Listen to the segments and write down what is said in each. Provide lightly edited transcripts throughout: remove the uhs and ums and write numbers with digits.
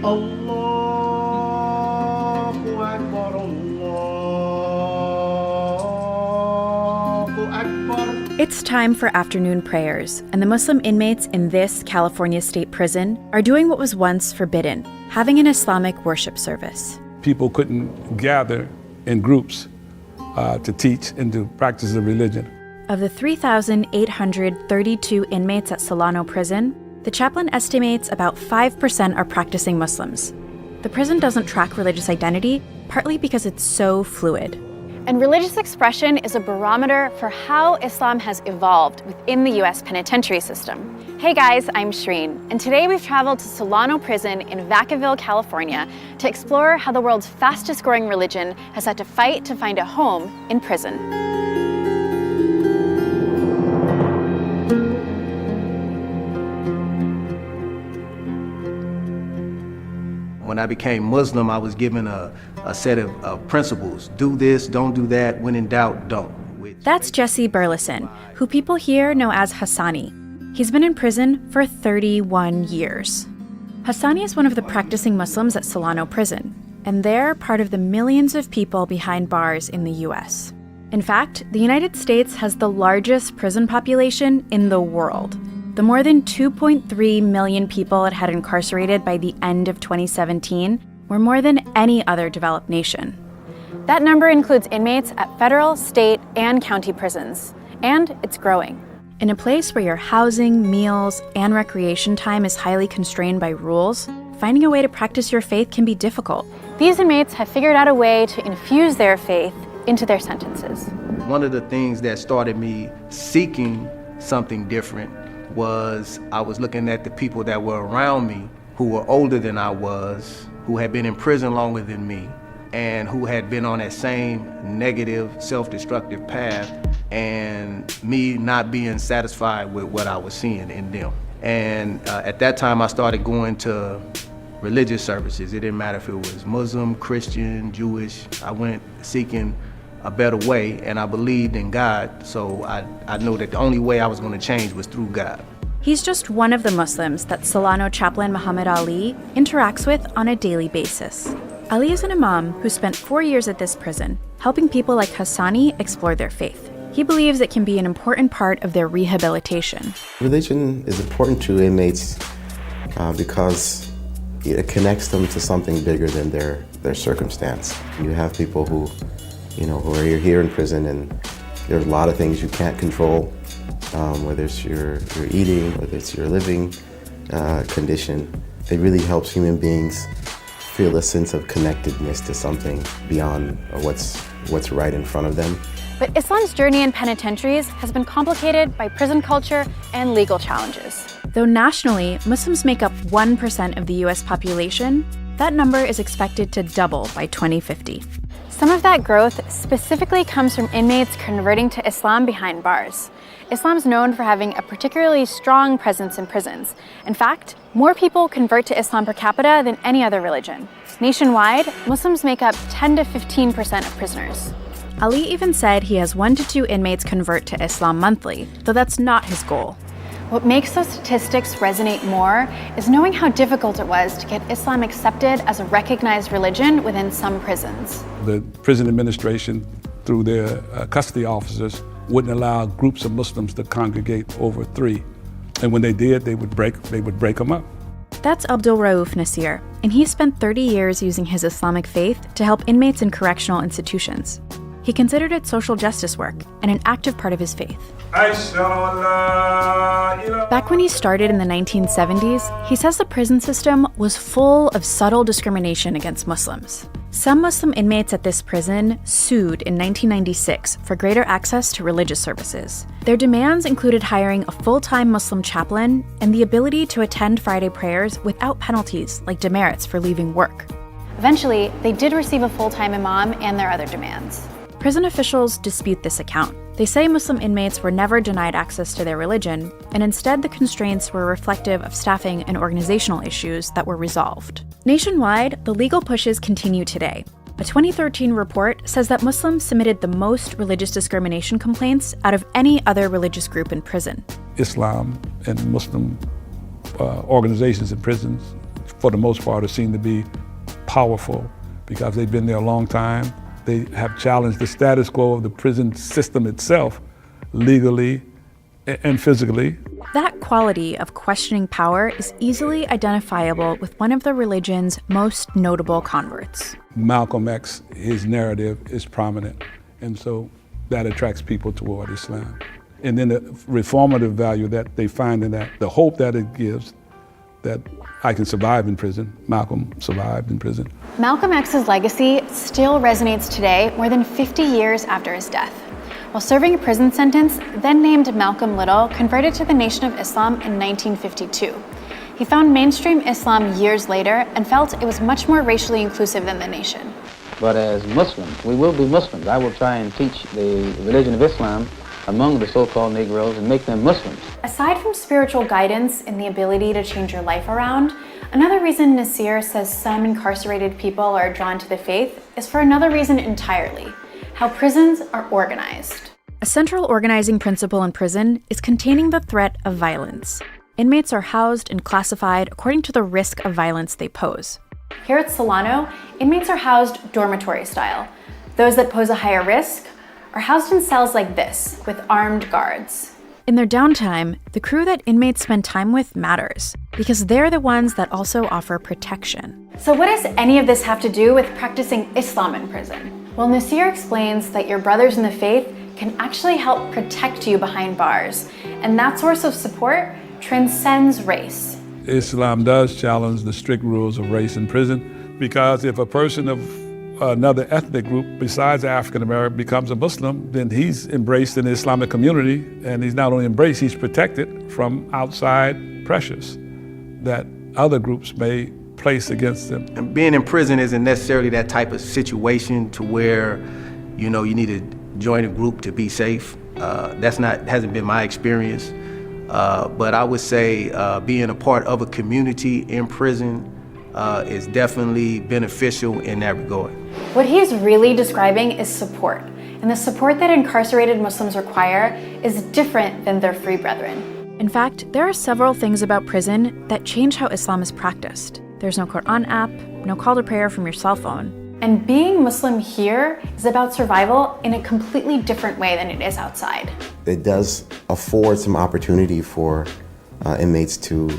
Allahu Akbar, Allahu Akbar. It's time for afternoon prayers, and the Muslim inmates in this California state prison are doing what was once forbidden, having an Islamic worship service. People couldn't gather in groups to teach and to practice the religion. Of the 3,832 inmates at Solano Prison, the chaplain estimates about 5% are practicing Muslims. The prison doesn't track religious identity, partly because it's so fluid. And religious expression is a barometer for how Islam has evolved within the U.S. penitentiary system. Hey guys, I'm Shreen, and today we've traveled to Solano Prison in Vacaville, California, to explore how the world's fastest-growing religion has had to fight to find a home in prison. When I became Muslim, I was given a set of principles. Do this, don't do that. When in doubt, don't. That's Jesse Burleson, who people here know as Hassani. He's been in prison for 31 years. Hassani is one of the practicing Muslims at Solano Prison, and they're part of the millions of people behind bars in the U.S. In fact, the United States has the largest prison population in the world. The more than 2.3 million people it had incarcerated by the end of 2017 were more than any other developed nation. That number includes inmates at federal, state, and county prisons, and it's growing. In a place where your housing, meals, and recreation time is highly constrained by rules, finding a way to practice your faith can be difficult. These inmates have figured out a way to infuse their faith into their sentences. One of the things that started me seeking something different was I was looking at the people that were around me who were older than I was, who had been in prison longer than me, and who had been on that same negative, self-destructive path, and me not being satisfied with what I was seeing in them. And at that time, I started going to religious services. It didn't matter if it was Muslim, Christian, Jewish. I went seeking a better way, and I believed in God, so I know that the only way I was going to change was through God. He's just one of the Muslims that Solano chaplain Muhammad Ali interacts with on a daily basis. Ali is an imam who spent 4 years at this prison, helping people like Hassani explore their faith. He believes it can be an important part of their rehabilitation. Religion is important to inmates because it connects them to something bigger than their circumstance. You have people who are here in prison, and there's a lot of things you can't control, whether it's your eating, whether it's your living condition. It really helps human beings feel a sense of connectedness to something beyond what's right in front of them. But Islam's journey in penitentiaries has been complicated by prison culture and legal challenges. Though nationally, Muslims make up 1% of the U.S. population, that number is expected to double by 2050. Some of that growth specifically comes from inmates converting to Islam behind bars. Islam's known for having a particularly strong presence in prisons. In fact, more people convert to Islam per capita than any other religion. Nationwide, Muslims make up 10 to 15% of prisoners. Ali even said he has 1 to 2 inmates convert to Islam monthly, though that's not his goal. What makes those statistics resonate more is knowing how difficult it was to get Islam accepted as a recognized religion within some prisons. The prison administration, through their custody officers, wouldn't allow groups of Muslims to congregate over 3. And when they did, they would break them up. That's Abdul Rauf Nasir, and he spent 30 years using his Islamic faith to help inmates in correctional institutions. He considered it social justice work and an active part of his faith. Back when he started in the 1970s, he says the prison system was full of subtle discrimination against Muslims. Some Muslim inmates at this prison sued in 1996 for greater access to religious services. Their demands included hiring a full-time Muslim chaplain and the ability to attend Friday prayers without penalties like demerits for leaving work. Eventually, they did receive a full-time imam and their other demands. Prison officials dispute this account. They say Muslim inmates were never denied access to their religion, and instead the constraints were reflective of staffing and organizational issues that were resolved. Nationwide, the legal pushes continue today. A 2013 report says that Muslims submitted the most religious discrimination complaints out of any other religious group in prison. Islam and Muslim organizations in prisons for the most part, are seen to be powerful because they've been there a long time. They have challenged the status quo of the prison system itself, legally and physically. That quality of questioning power is easily identifiable with one of the religion's most notable converts. Malcolm X, his narrative is prominent, and so that attracts people toward Islam. And then the reformative value that they find in that, the hope that it gives, that I can survive in prison. Malcolm survived in prison. Malcolm X's legacy still resonates today, more than 50 years after his death. While serving a prison sentence, then named Malcolm Little converted to the Nation of Islam in 1952. He found mainstream Islam years later and felt it was much more racially inclusive than the nation. But as Muslims, we will be Muslims. I will try and teach the religion of Islam among the so-called Negroes and make them Muslims. Aside from spiritual guidance and the ability to change your life around, another reason Nasir says some incarcerated people are drawn to the faith is for another reason entirely: how prisons are organized. A central organizing principle in prison is containing the threat of violence. Inmates are housed and classified according to the risk of violence they pose. Here at Solano, inmates are housed dormitory style. Those that pose a higher risk are housed in cells like this, with armed guards. In their downtime, the crew that inmates spend time with matters, because they're the ones that also offer protection. So what does any of this have to do with practicing Islam in prison? Well, Nasir explains that your brothers in the faith can actually help protect you behind bars, and that source of support transcends race. Islam does challenge the strict rules of race in prison, because if a person of another ethnic group besides African American becomes a Muslim, then he's embraced in the Islamic community, and he's not only embraced, he's protected from outside pressures that other groups may place against them. And being in prison isn't necessarily that type of situation to where, you need to join a group to be safe. Hasn't been my experience. But I would say being a part of a community in prison is definitely beneficial in that regard. What he's really describing is support, and the support that incarcerated Muslims require is different than their free brethren. In fact, there are several things about prison that change how Islam is practiced. There's no Quran app, no call to prayer from your cell phone. And being Muslim here is about survival in a completely different way than it is outside. It does afford some opportunity for inmates to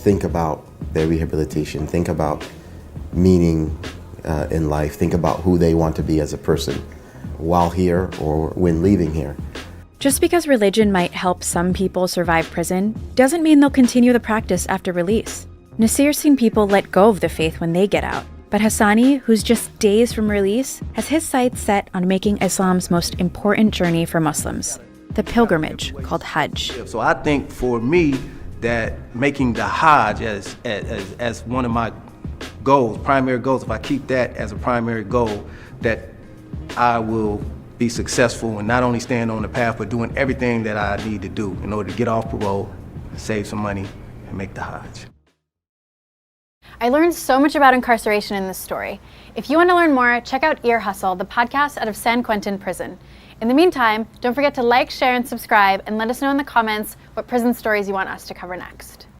think about their rehabilitation, think about meaning in life, think about who they want to be as a person while here or when leaving here. Just because religion might help some people survive prison doesn't mean they'll continue the practice after release. Nasir's seen people let go of the faith when they get out. But Hassani, who's just days from release, has his sights set on making Islam's most important journey for Muslims, the pilgrimage called Hajj. So I think for me that making the Hajj as one of my goals, primary goals, if I keep that as a primary goal, that I will be successful in not only staying on the path, but doing everything that I need to do in order to get off parole, save some money, and make the Hajj. I learned so much about incarceration in this story. If you want to learn more, check out Ear Hustle, the podcast out of San Quentin Prison. In the meantime, don't forget to like, share, and subscribe, and let us know in the comments what prison stories you want us to cover next.